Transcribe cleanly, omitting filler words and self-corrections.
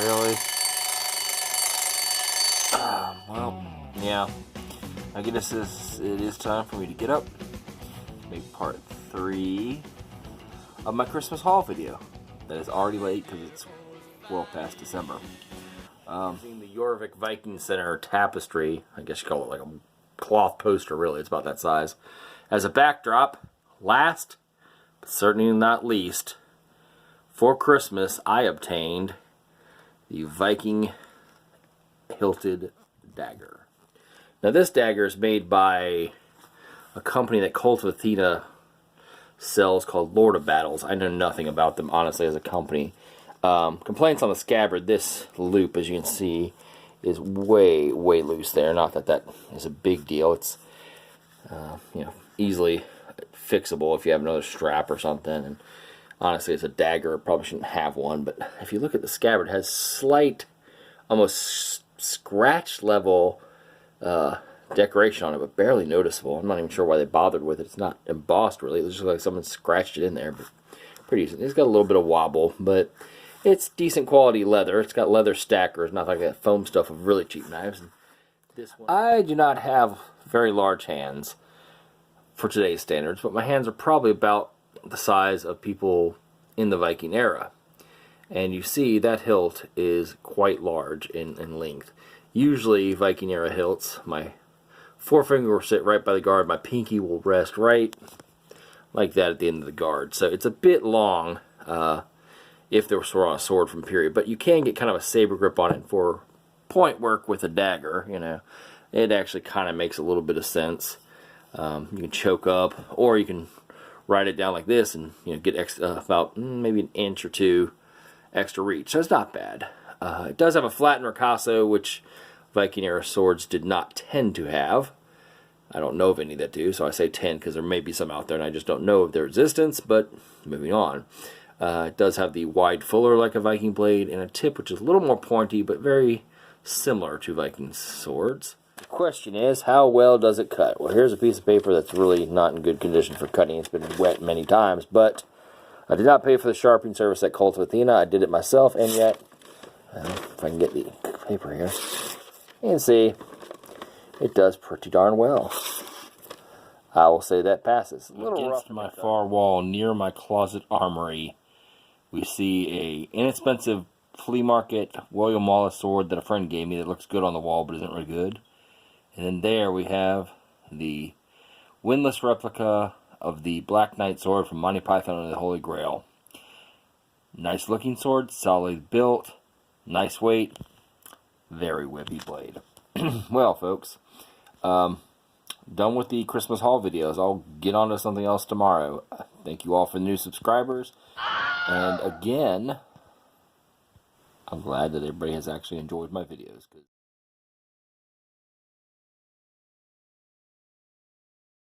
Really? Well, yeah. I guess it is time for me to get up, make part 3 of my Christmas haul video. That is already late because it's well past December. Using the Jorvik Viking Center tapestry, I guess you call it like a cloth poster, really, it's about that size, as a backdrop. Last, but certainly not least, for Christmas, I obtained the Viking hilted dagger. Now this dagger is made by a company that Cult of Athena sells called Lord of Battles. I know nothing about them, honestly, as a company. Complaints on the scabbard. This loop, as you can see, is way loose there. Not that that is a big deal. It's easily fixable if you have another strap or something. And honestly, it's a dagger. It probably shouldn't have one. But if you look at the scabbard, it has slight, almost scratch level decoration on it, but barely noticeable. I'm not even sure why they bothered with it. It's not embossed really. It looks like someone scratched it in there, but pretty decent. It's got a little bit of wobble, but it's decent quality leather. It's got leather stackers, not like that foam stuff of really cheap knives. This one, I do not have very large hands for today's standards, but my hands are probably about the size of people in the Viking era. And you see that hilt is quite large in length. Usually Viking era hilts, my forefinger will sit right by the guard, my pinky will rest right like that at the end of the guard. So it's a bit long if there was on a sword from period, but you can get kind of a saber grip on it for point work with a dagger. It actually kind of makes a little bit of sense. You can choke up, or you can ride it down like this and get about maybe an inch or two extra reach. So it's not bad. It does have a flattened ricasso, which Viking era swords did not tend to have. I don't know of any that do, so I say 10 because there may be some out there and I just don't know of their existence, but moving on. It does have the wide fuller like a Viking blade and a tip which is a little more pointy but very similar to Viking swords. The question is, how well does it cut? Well, here's a piece of paper that's really not in good condition for cutting. It's been wet many times, but I did not pay for the sharpening service at Cult of Athena. I did it myself, and yet, if I can get the paper here, you can see it does pretty darn well. I will say that passes. A little rough. Against my far wall near my closet armory, we see a inexpensive flea market William Wallace sword that a friend gave me that looks good on the wall but isn't really good. And then there we have the windlass replica of the Black Knight sword from Monty Python and the Holy Grail. Nice looking sword, solid built, nice weight, very whippy blade. Well, folks, done with the Christmas haul videos. I'll get on to something else tomorrow. Thank you all for the new subscribers. And again, I'm glad that everybody has actually enjoyed my videos.